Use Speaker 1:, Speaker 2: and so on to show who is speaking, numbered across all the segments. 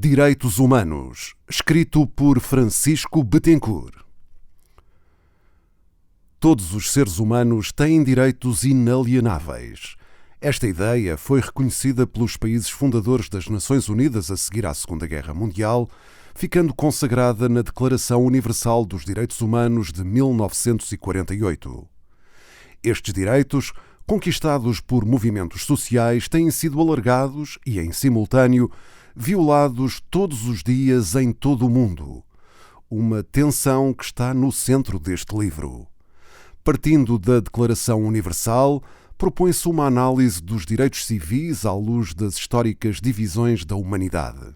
Speaker 1: Direitos Humanos, escrito por Francisco Bettencourt. Todos os seres humanos têm direitos inalienáveis. Esta ideia foi reconhecida pelos países fundadores das Nações Unidas a seguir à Segunda Guerra Mundial, ficando consagrada na Declaração Universal dos Direitos Humanos de 1948. Estes direitos, conquistados por movimentos sociais, têm sido alargados e, em simultâneo, violados todos os dias em todo o mundo. Uma tensão que está no centro deste livro. Partindo da Declaração Universal, propõe-se uma análise dos direitos civis à luz das históricas divisões da humanidade.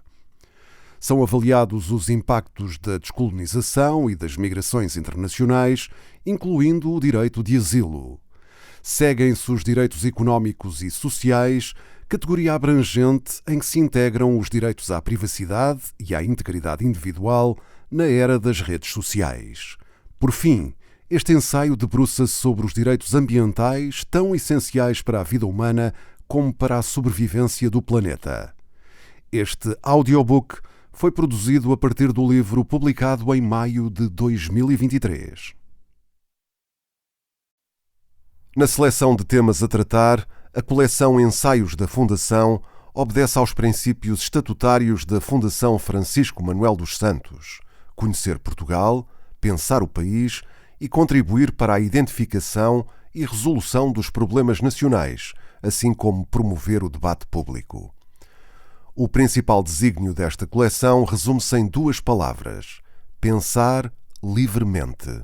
Speaker 1: São avaliados os impactos da descolonização e das migrações internacionais, incluindo o direito de asilo. Seguem-se os direitos económicos e sociais, categoria abrangente em que se integram os direitos à privacidade e à integridade individual na era das redes sociais. Por fim, este ensaio debruça-se sobre os direitos ambientais tão essenciais para a vida humana como para a sobrevivência do planeta. Este audiobook foi produzido a partir do livro publicado em maio de 2023. Na seleção de temas a tratar, a coleção Ensaios da Fundação obedece aos princípios estatutários da Fundação Francisco Manuel dos Santos: conhecer Portugal, pensar o país e contribuir para a identificação e resolução dos problemas nacionais, assim como promover o debate público. O principal desígnio desta coleção resume-se em duas palavras: pensar livremente.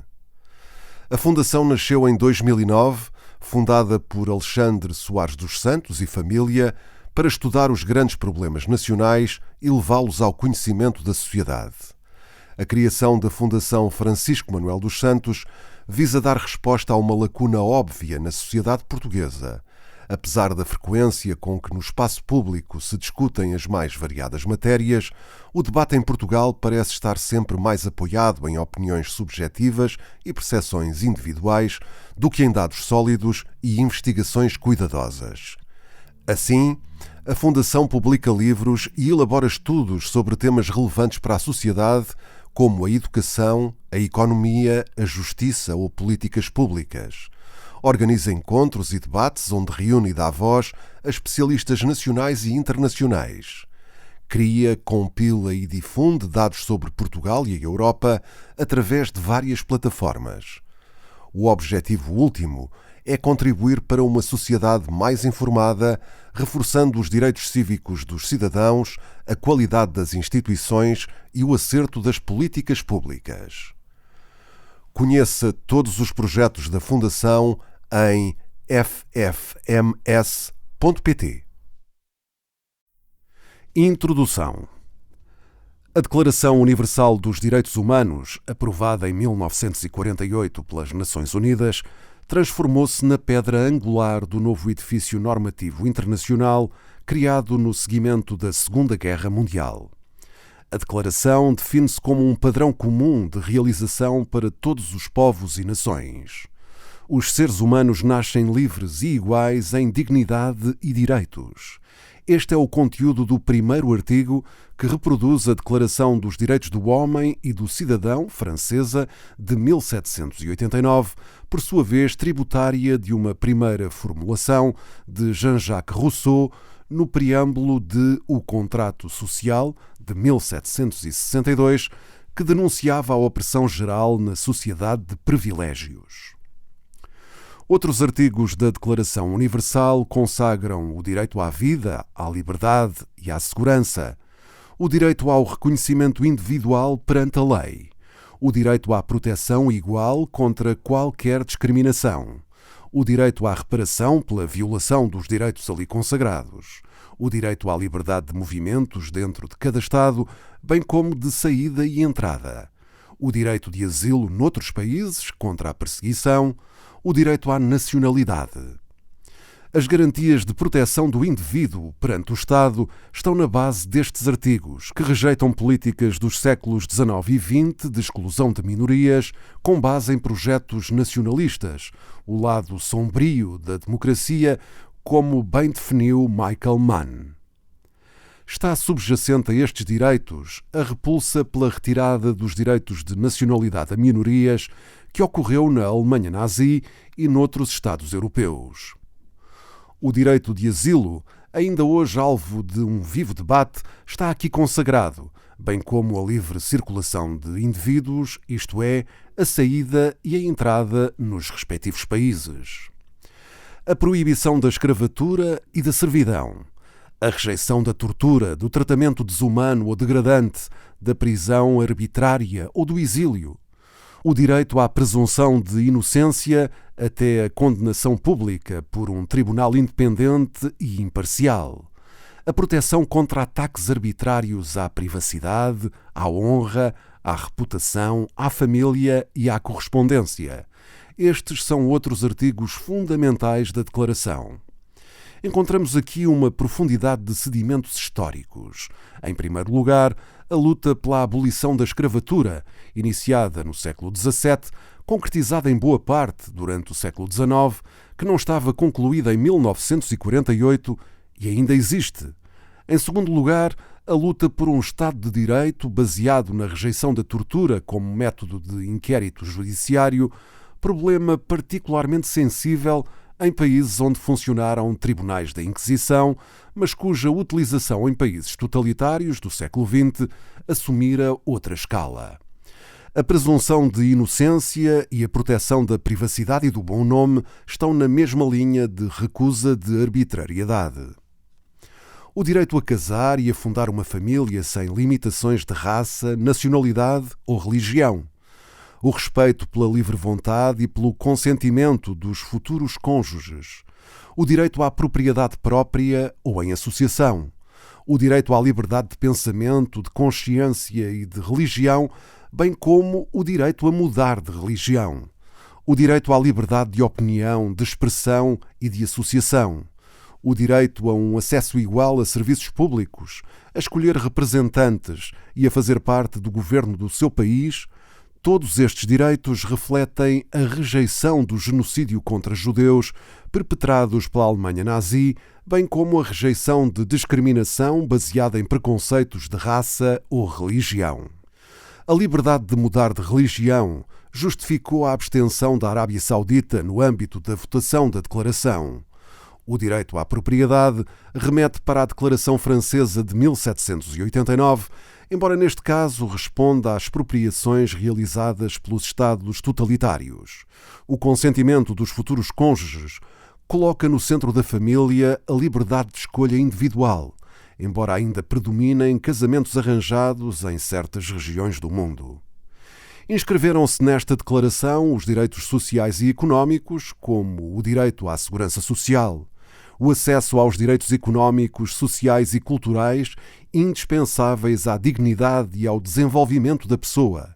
Speaker 1: A Fundação nasceu em 2009, fundada por Alexandre Soares dos Santos e família, para estudar os grandes problemas nacionais e levá-los ao conhecimento da sociedade. A criação da Fundação Francisco Manuel dos Santos visa dar resposta a uma lacuna óbvia na sociedade portuguesa. Apesar da frequência com que no espaço público se discutem as mais variadas matérias, o debate em Portugal parece estar sempre mais apoiado em opiniões subjetivas e percepções individuais do que em dados sólidos e investigações cuidadosas. Assim, a Fundação publica livros e elabora estudos sobre temas relevantes para a sociedade, como a educação, a economia, a justiça ou políticas públicas. Organiza encontros e debates onde reúne e dá voz a especialistas nacionais e internacionais. Cria, compila e difunde dados sobre Portugal e a Europa através de várias plataformas. O objetivo último é contribuir para uma sociedade mais informada, reforçando os direitos cívicos dos cidadãos, a qualidade das instituições e o acerto das políticas públicas. Conheça todos os projetos da Fundação em ffms.pt. Introdução. A Declaração Universal dos Direitos Humanos, aprovada em 1948 pelas Nações Unidas, transformou-se na pedra angular do novo edifício normativo internacional criado no seguimento da Segunda Guerra Mundial. A Declaração define-se como um padrão comum de realização para todos os povos e nações. Os seres humanos nascem livres e iguais em dignidade e direitos. Este é o conteúdo do primeiro artigo que reproduz a Declaração dos Direitos do Homem e do Cidadão francesa de 1789, por sua vez tributária de uma primeira formulação de Jean-Jacques Rousseau no preâmbulo de O Contrato Social de 1762, que denunciava a opressão geral na sociedade de privilégios. Outros artigos da Declaração Universal consagram o direito à vida, à liberdade e à segurança, o direito ao reconhecimento individual perante a lei, o direito à proteção igual contra qualquer discriminação, o direito à reparação pela violação dos direitos ali consagrados, o direito à liberdade de movimentos dentro de cada Estado, bem como de saída e entrada, o direito de asilo noutros países contra a perseguição, o direito à nacionalidade. As garantias de proteção do indivíduo perante o Estado estão na base destes artigos, que rejeitam políticas dos séculos XIX e XX de exclusão de minorias com base em projetos nacionalistas, o lado sombrio da democracia, como bem definiu Michael Mann. está subjacente a estes direitos a repulsa pela retirada dos direitos de nacionalidade a minorias que ocorreu na Alemanha nazi e noutros Estados europeus. O direito de asilo, ainda hoje alvo de um vivo debate, está aqui consagrado, bem como a livre circulação de indivíduos, isto é, a saída e a entrada nos respectivos países. A proibição da escravatura e da servidão, a rejeição da tortura, do tratamento desumano ou degradante, da prisão arbitrária ou do exílio, o direito à presunção de inocência até a condenação pública por um tribunal independente e imparcial, a proteção contra ataques arbitrários à privacidade, à honra, à reputação, à família e à correspondência. Estes são outros artigos fundamentais da Declaração. Encontramos aqui uma profundidade de sedimentos históricos. Em primeiro lugar, a luta pela abolição da escravatura, iniciada no século XVII, concretizada em boa parte durante o século XIX, que não estava concluída em 1948 e ainda existe. Em segundo lugar, a luta por um Estado de Direito baseado na rejeição da tortura como método de inquérito judiciário, problema particularmente sensível em países onde funcionaram tribunais da Inquisição, mas cuja utilização em países totalitários do século XX assumira outra escala. A presunção de inocência e a proteção da privacidade e do bom nome estão na mesma linha de recusa de arbitrariedade. O direito a casar e a fundar uma família sem limitações de raça, nacionalidade ou religião. O respeito pela livre vontade e pelo consentimento dos futuros cônjuges, o direito à propriedade própria ou em associação, o direito à liberdade de pensamento, de consciência e de religião, bem como o direito a mudar de religião, o direito à liberdade de opinião, de expressão e de associação, o direito a um acesso igual a serviços públicos, a escolher representantes e a fazer parte do governo do seu país. Todos estes direitos refletem a rejeição do genocídio contra judeus perpetrados pela Alemanha nazi, bem como a rejeição de discriminação baseada em preconceitos de raça ou religião. A liberdade de mudar de religião justificou a abstenção da Arábia Saudita no âmbito da votação da Declaração. O direito à propriedade remete para a Declaração Francesa de 1789, embora neste caso responda às expropriações realizadas pelos Estados totalitários. O consentimento dos futuros cônjuges coloca no centro da família a liberdade de escolha individual, embora ainda predominem casamentos arranjados em certas regiões do mundo. Inscreveram-se nesta declaração os direitos sociais e económicos, como o direito à segurança social, o acesso aos direitos económicos, sociais e culturais indispensáveis à dignidade e ao desenvolvimento da pessoa,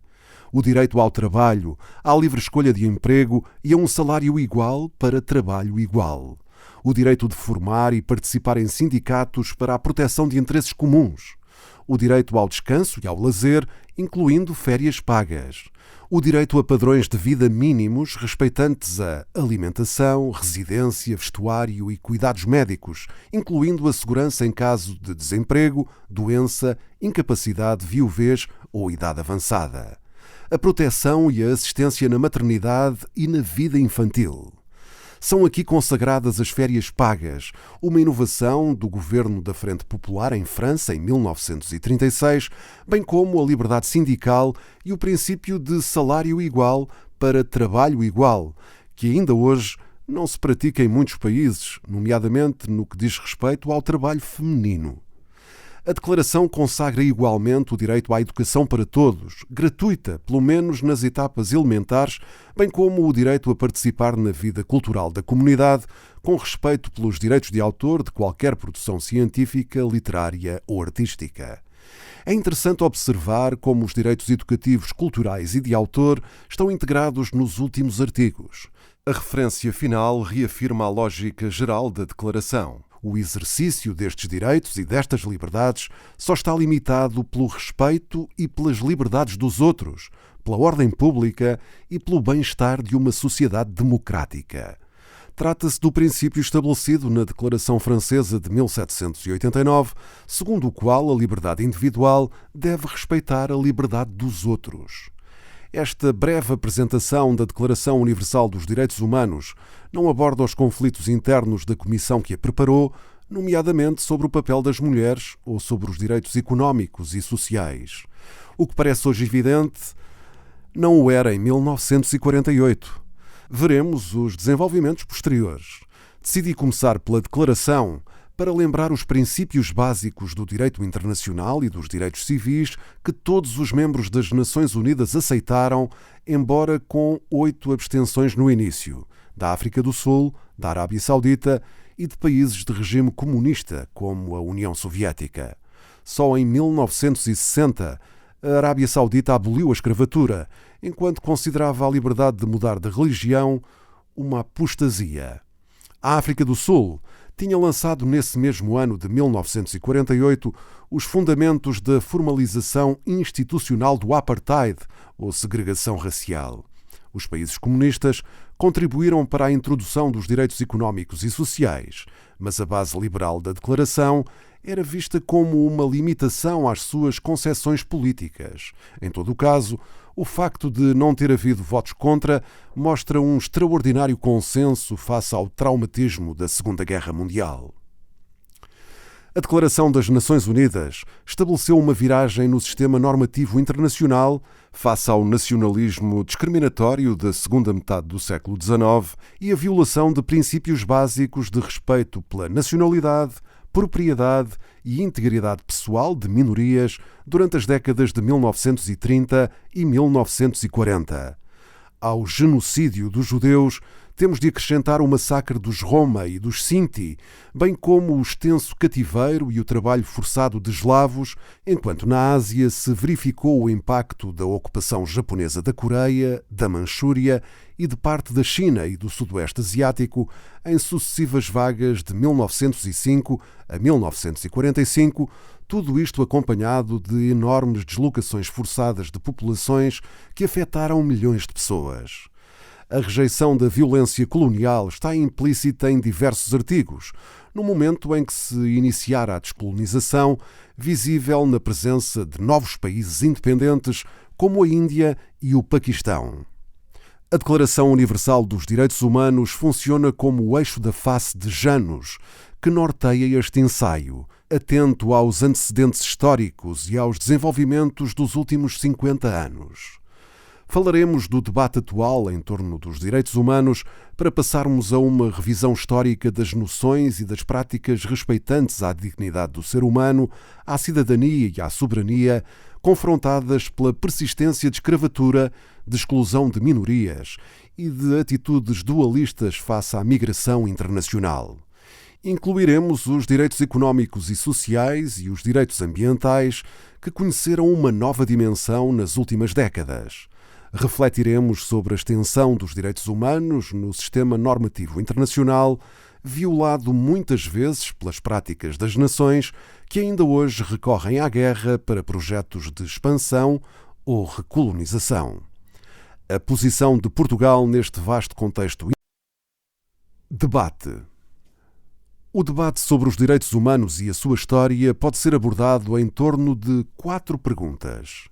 Speaker 1: o direito ao trabalho, à livre escolha de emprego e a um salário igual para trabalho igual, o direito de formar e participar em sindicatos para a proteção de interesses comuns, o direito ao descanso e ao lazer, incluindo férias pagas, o direito a padrões de vida mínimos respeitantes a alimentação, residência, vestuário e cuidados médicos, incluindo a segurança em caso de desemprego, doença, incapacidade, viuvez ou idade avançada, a proteção e a assistência na maternidade e na vida infantil. São aqui consagradas as férias pagas, uma inovação do governo da Frente Popular em França em 1936, bem como a liberdade sindical e o princípio de salário igual para trabalho igual, que ainda hoje não se pratica em muitos países, nomeadamente no que diz respeito ao trabalho feminino. A Declaração consagra igualmente o direito à educação para todos, gratuita, pelo menos nas etapas elementares, bem como o direito a participar na vida cultural da comunidade, com respeito pelos direitos de autor de qualquer produção científica, literária ou artística. É interessante observar como os direitos educativos, culturais e de autor estão integrados nos últimos artigos. A referência final reafirma a lógica geral da Declaração. O exercício destes direitos e destas liberdades só está limitado pelo respeito e pelas liberdades dos outros, pela ordem pública e pelo bem-estar de uma sociedade democrática. Trata-se do princípio estabelecido na Declaração Francesa de 1789, segundo o qual a liberdade individual deve respeitar a liberdade dos outros. Esta breve apresentação da Declaração Universal dos Direitos Humanos não aborda os conflitos internos da comissão que a preparou, nomeadamente sobre o papel das mulheres ou sobre os direitos económicos e sociais. O que parece hoje evidente não o era em 1948. Veremos os desenvolvimentos posteriores. Decidi começar pela Declaração para lembrar os princípios básicos do direito internacional e dos direitos civis que todos os membros das Nações Unidas aceitaram, embora com 8 abstenções no início, da África do Sul, da Arábia Saudita e de países de regime comunista, como a União Soviética. Só em 1960, a Arábia Saudita aboliu a escravatura, enquanto considerava a liberdade de mudar de religião uma apostasia. A África do Sul tinha lançado nesse mesmo ano de 1948 os fundamentos da formalização institucional do apartheid, ou segregação racial. Os países comunistas contribuíram para a introdução dos direitos económicos e sociais, mas a base liberal da Declaração era vista como uma limitação às suas concessões políticas. Em todo o caso, o facto de não ter havido votos contra mostra um extraordinário consenso face ao traumatismo da Segunda Guerra Mundial. A Declaração das Nações Unidas estabeleceu uma viragem no sistema normativo internacional face ao nacionalismo discriminatório da segunda metade do século XIX e a violação de princípios básicos de respeito pela nacionalidade, propriedade e integridade pessoal de minorias durante as décadas de 1930 e 1940. Ao genocídio dos judeus, temos de acrescentar o massacre dos Roma e dos Sinti, bem como o extenso cativeiro e o trabalho forçado de eslavos, enquanto na Ásia se verificou o impacto da ocupação japonesa da Coreia, da Manchúria e de parte da China e do Sudoeste Asiático em sucessivas vagas de 1905 a 1945, tudo isto acompanhado de enormes deslocações forçadas de populações que afetaram milhões de pessoas. A rejeição da violência colonial está implícita em diversos artigos, no momento em que se iniciara a descolonização, visível na presença de novos países independentes como a Índia e o Paquistão. A Declaração Universal dos Direitos Humanos funciona como o eixo da face de Janus, que norteia este ensaio, atento aos antecedentes históricos e aos desenvolvimentos dos últimos 50 anos. Falaremos do debate atual em torno dos direitos humanos para passarmos a uma revisão histórica das noções e das práticas respeitantes à dignidade do ser humano, à cidadania e à soberania, confrontadas pela persistência de escravatura, de exclusão de minorias e de atitudes dualistas face à migração internacional. Incluiremos os direitos económicos e sociais e os direitos ambientais, que conheceram uma nova dimensão nas últimas décadas. Refletiremos sobre a extensão dos direitos humanos no sistema normativo internacional, violado muitas vezes pelas práticas das nações que ainda hoje recorrem à guerra para projetos de expansão ou recolonização. A posição de Portugal neste vasto contexto. Debate. O debate sobre os direitos humanos e a sua história pode ser abordado em torno de 4 perguntas.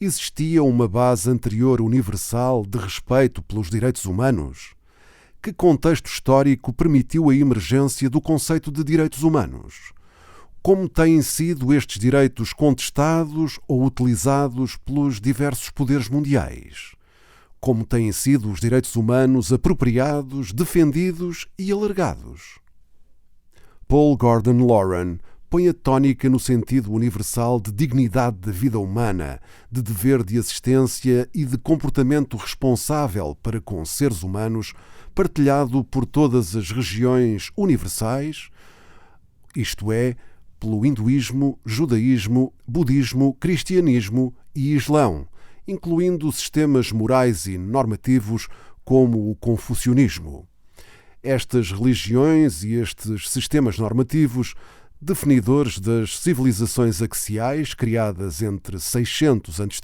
Speaker 1: Existia uma base anterior universal de respeito pelos direitos humanos? Que contexto histórico permitiu a emergência do conceito de direitos humanos? Como têm sido estes direitos contestados ou utilizados pelos diversos poderes mundiais? Como têm sido os direitos humanos apropriados, defendidos e alargados? Paul Gordon Loran põe a tónica no sentido universal de dignidade da vida humana, de dever de assistência e de comportamento responsável para com seres humanos, partilhado por todas as regiões universais, isto é, pelo hinduísmo, judaísmo, budismo, cristianismo e islão, incluindo sistemas morais e normativos como o confucionismo. Estas religiões e estes sistemas normativos, definidores das civilizações axiais criadas entre 600 a.C.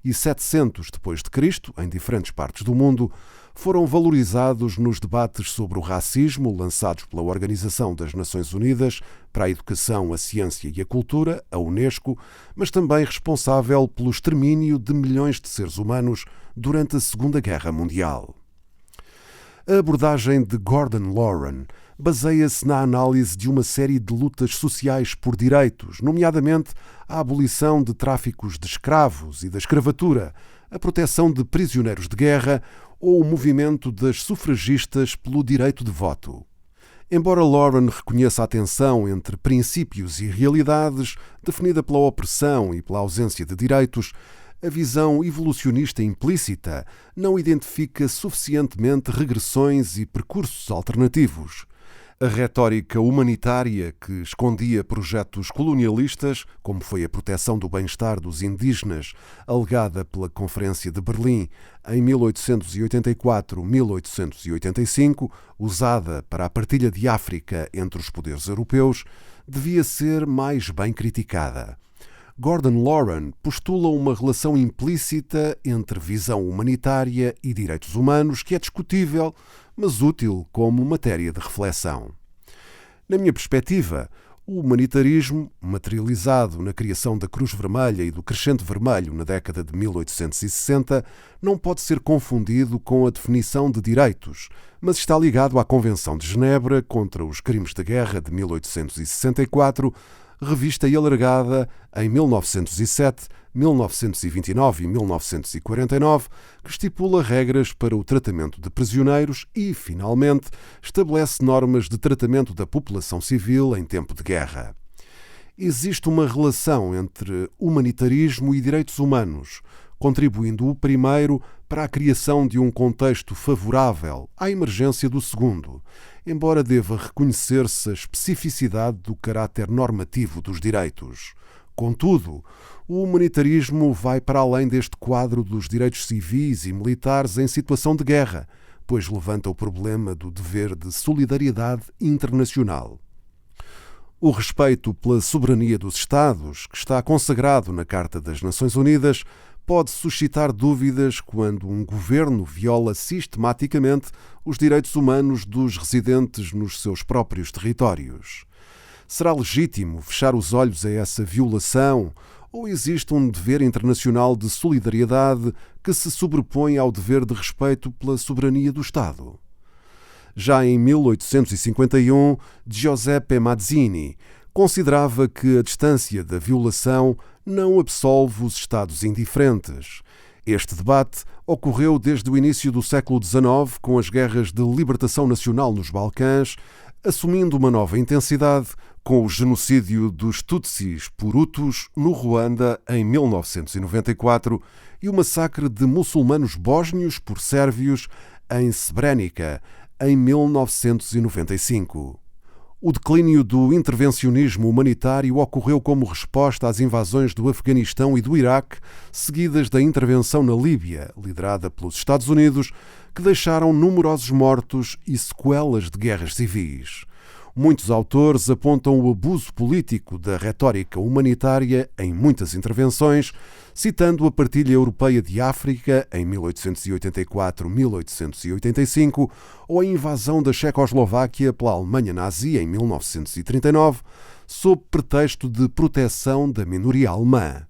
Speaker 1: e 700 d.C., em diferentes partes do mundo, foram valorizados nos debates sobre o racismo lançados pela Organização das Nações Unidas para a Educação, a Ciência e a Cultura, a Unesco, mas também responsável pelo extermínio de milhões de seres humanos durante a Segunda Guerra Mundial. A abordagem de Gordon Loran baseia-se na análise de uma série de lutas sociais por direitos, nomeadamente a abolição de tráficos de escravos e da escravatura, a proteção de prisioneiros de guerra ou o movimento das sufragistas pelo direito de voto. Embora Loran reconheça a tensão entre princípios e realidades, definida pela opressão e pela ausência de direitos, a visão evolucionista implícita não identifica suficientemente regressões e percursos alternativos. A retórica humanitária que escondia projetos colonialistas, como foi a proteção do bem-estar dos indígenas, alegada pela Conferência de Berlim em 1884-1885, usada para a partilha de África entre os poderes europeus, devia ser mais bem criticada. Gordon Loran postula uma relação implícita entre visão humanitária e direitos humanos que é discutível, mas útil como matéria de reflexão. Na minha perspectiva, o humanitarismo, materializado na criação da Cruz Vermelha e do Crescente Vermelho na década de 1860, não pode ser confundido com a definição de direitos, mas está ligado à Convenção de Genebra contra os Crimes de Guerra de 1864, revista e alargada em 1907, 1929 e 1949, que estipula regras para o tratamento de prisioneiros e, finalmente, estabelece normas de tratamento da população civil em tempo de guerra. Existe uma relação entre humanitarismo e direitos humanos, contribuindo o primeiro para a criação de um contexto favorável à emergência do segundo, embora deva reconhecer-se a especificidade do caráter normativo dos direitos. Contudo, o humanitarismo vai para além deste quadro dos direitos civis e militares em situação de guerra, pois levanta o problema do dever de solidariedade internacional. O respeito pela soberania dos Estados, que está consagrado na Carta das Nações Unidas, pode suscitar dúvidas quando um governo viola sistematicamente os direitos humanos dos residentes nos seus próprios territórios. Será legítimo fechar os olhos a essa violação ou existe um dever internacional de solidariedade que se sobrepõe ao dever de respeito pela soberania do Estado? Já em 1851, Giuseppe Mazzini considerava que a distância da violação não absolve os Estados indiferentes. Este debate ocorreu desde o início do século XIX, com as guerras de libertação nacional nos Balcãs, assumindo uma nova intensidade com o genocídio dos Tutsis por Hutus no Ruanda em 1994 e o massacre de muçulmanos bósnios por sérvios em Srebrenica em 1995. O declínio do intervencionismo humanitário ocorreu como resposta às invasões do Afeganistão e do Iraque, seguidas da intervenção na Líbia, liderada pelos Estados Unidos, que deixaram numerosos mortos e sequelas de guerras civis. Muitos autores apontam o abuso político da retórica humanitária em muitas intervenções, citando a Partilha Europeia de África em 1884-1885 ou a invasão da Checoslováquia pela Alemanha nazi em 1939, sob pretexto de proteção da minoria alemã.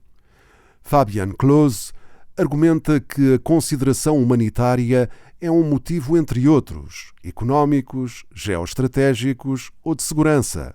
Speaker 1: Fabian Close argumenta que a consideração humanitária é um motivo entre outros, económicos, geoestratégicos ou de segurança.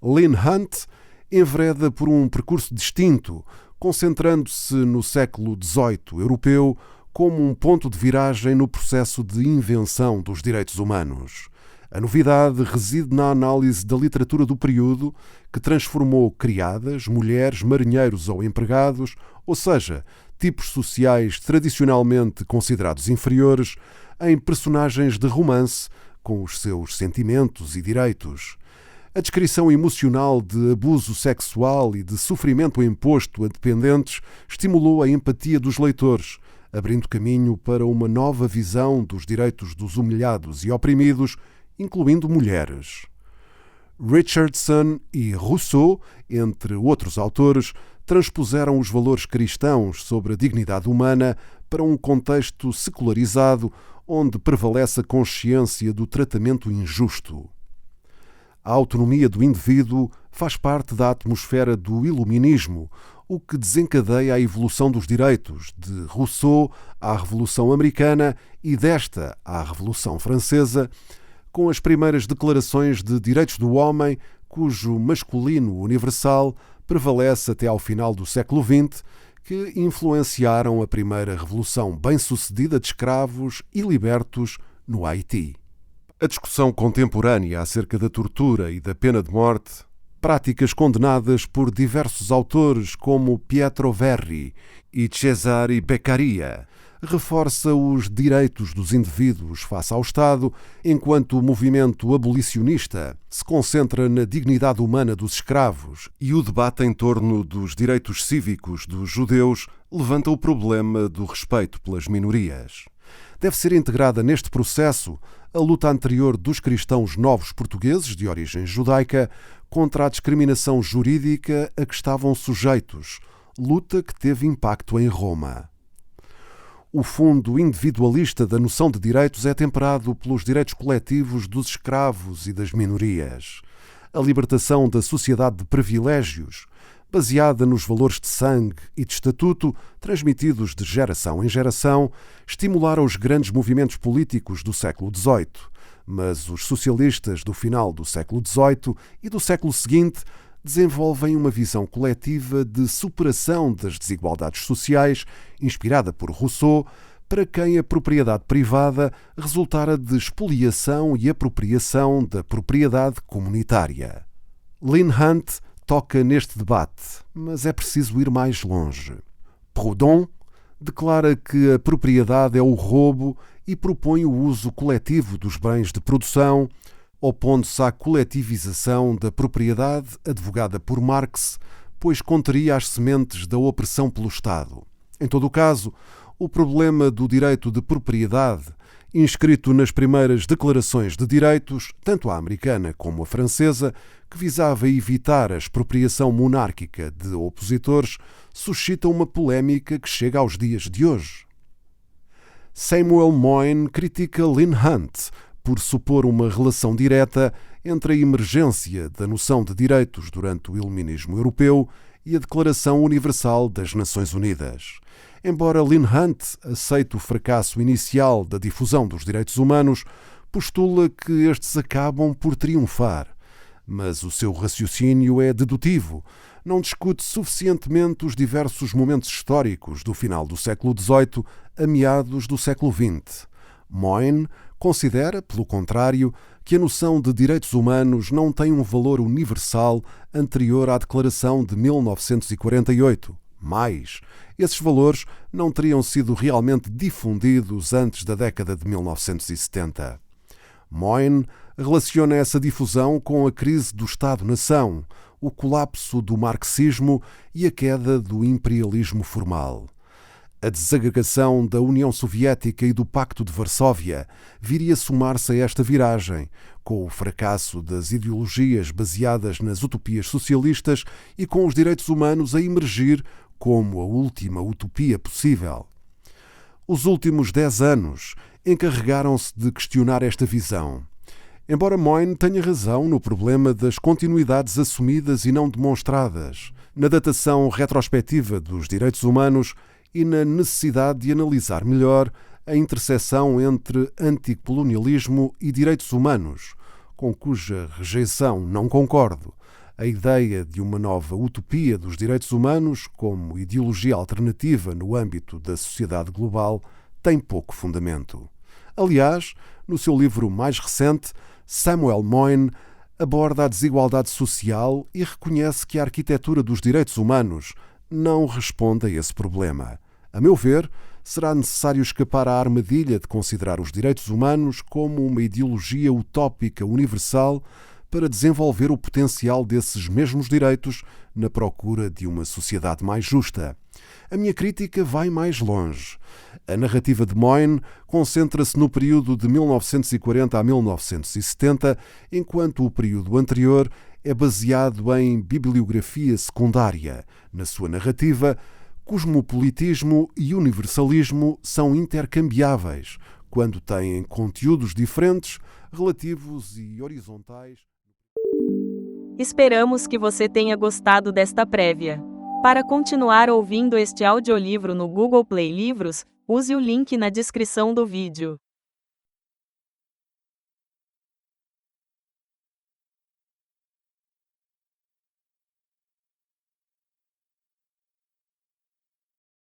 Speaker 1: Lynn Hunt envereda por um percurso distinto, concentrando-se no século XVIII europeu como um ponto de viragem no processo de invenção dos direitos humanos. A novidade reside na análise da literatura do período, que transformou criadas, mulheres, marinheiros ou empregados, ou seja, tipos sociais tradicionalmente considerados inferiores, em personagens de romance com os seus sentimentos e direitos. A descrição emocional de abuso sexual e de sofrimento imposto a dependentes estimulou a empatia dos leitores, abrindo caminho para uma nova visão dos direitos dos humilhados e oprimidos, incluindo mulheres. Richardson e Rousseau, entre outros autores, transpuseram os valores cristãos sobre a dignidade humana para um contexto secularizado, onde prevalece a consciência do tratamento injusto. A autonomia do indivíduo faz parte da atmosfera do iluminismo, o que desencadeia a evolução dos direitos, de Rousseau à Revolução Americana e desta à Revolução Francesa, com as primeiras declarações de direitos do homem, cujo masculino universal prevalece até ao final do século XX, que influenciaram a primeira revolução bem-sucedida de escravos e libertos no Haiti. A discussão contemporânea acerca da tortura e da pena de morte, práticas condenadas por diversos autores como Pietro Verri e Cesare Beccaria, reforça os direitos dos indivíduos face ao Estado, enquanto o movimento abolicionista se concentra na dignidade humana dos escravos e o debate em torno dos direitos cívicos dos judeus levanta o problema do respeito pelas minorias. Deve ser integrada neste processo a luta anterior dos cristãos novos portugueses de origem judaica contra a discriminação jurídica a que estavam sujeitos, luta que teve impacto em Roma. O fundo individualista da noção de direitos é temperado pelos direitos coletivos dos escravos e das minorias. A libertação da sociedade de privilégios, baseada nos valores de sangue e de estatuto transmitidos de geração em geração, estimulara os grandes movimentos políticos do século XVIII, mas os socialistas do final do século XVIII e do século seguinte desenvolvem uma visão coletiva de superação das desigualdades sociais, inspirada por Rousseau, para quem a propriedade privada resultara de expoliação e apropriação da propriedade comunitária. Leigh Hunt toca neste debate, mas é preciso ir mais longe. Proudhon declara que a propriedade é o roubo e propõe o uso coletivo dos bens de produção, opondo-se à coletivização da propriedade advogada por Marx, pois conteria as sementes da opressão pelo Estado. Em todo o caso, o problema do direito de propriedade, inscrito nas primeiras declarações de direitos, tanto a americana como a francesa, que visava evitar a expropriação monárquica de opositores, suscita uma polémica que chega aos dias de hoje. Samuel Moyn critica Leigh Hunt por supor uma relação direta entre a emergência da noção de direitos durante o iluminismo europeu e a Declaração Universal das Nações Unidas. Embora Leigh Hunt aceite o fracasso inicial da difusão dos direitos humanos, postula que estes acabam por triunfar. Mas o seu raciocínio é dedutivo, não discute suficientemente os diversos momentos históricos do final do século XVIII a meados do século XX. Moyn considera, pelo contrário, que a noção de direitos humanos não tem um valor universal anterior à Declaração de 1948. Mais, esses valores não teriam sido realmente difundidos antes da década de 1970. Moyn relaciona essa difusão com a crise do Estado-nação, o colapso do marxismo e a queda do imperialismo formal. A desagregação da União Soviética e do Pacto de Varsóvia viria somar-se a esta viragem, com o fracasso das ideologias baseadas nas utopias socialistas e com os direitos humanos a emergir como a última utopia possível. Os últimos 10 anos encarregaram-se de questionar esta visão. Embora Moyn tenha razão no problema das continuidades assumidas e não demonstradas, na datação retrospectiva dos direitos humanos e na necessidade de analisar melhor a interseção entre anticolonialismo e direitos humanos, com cuja rejeição não concordo. A ideia de uma nova utopia dos direitos humanos como ideologia alternativa no âmbito da sociedade global tem pouco fundamento. Aliás, no seu livro mais recente, Samuel Moyn aborda a desigualdade social e reconhece que a arquitetura dos direitos humanos não responde a esse problema. A meu ver, será necessário escapar à armadilha de considerar os direitos humanos como uma ideologia utópica universal para desenvolver o potencial desses mesmos direitos na procura de uma sociedade mais justa. A minha crítica vai mais longe. A narrativa de Moyn concentra-se no período de 1940 a 1970, enquanto o período anterior é baseado em bibliografia secundária. Na sua narrativa, cosmopolitismo e universalismo são intercambiáveis, quando têm conteúdos diferentes, relativos e horizontais.
Speaker 2: Esperamos que você tenha gostado desta prévia. Para continuar ouvindo este audiolivro no Google Play Livros, use o link na descrição do vídeo.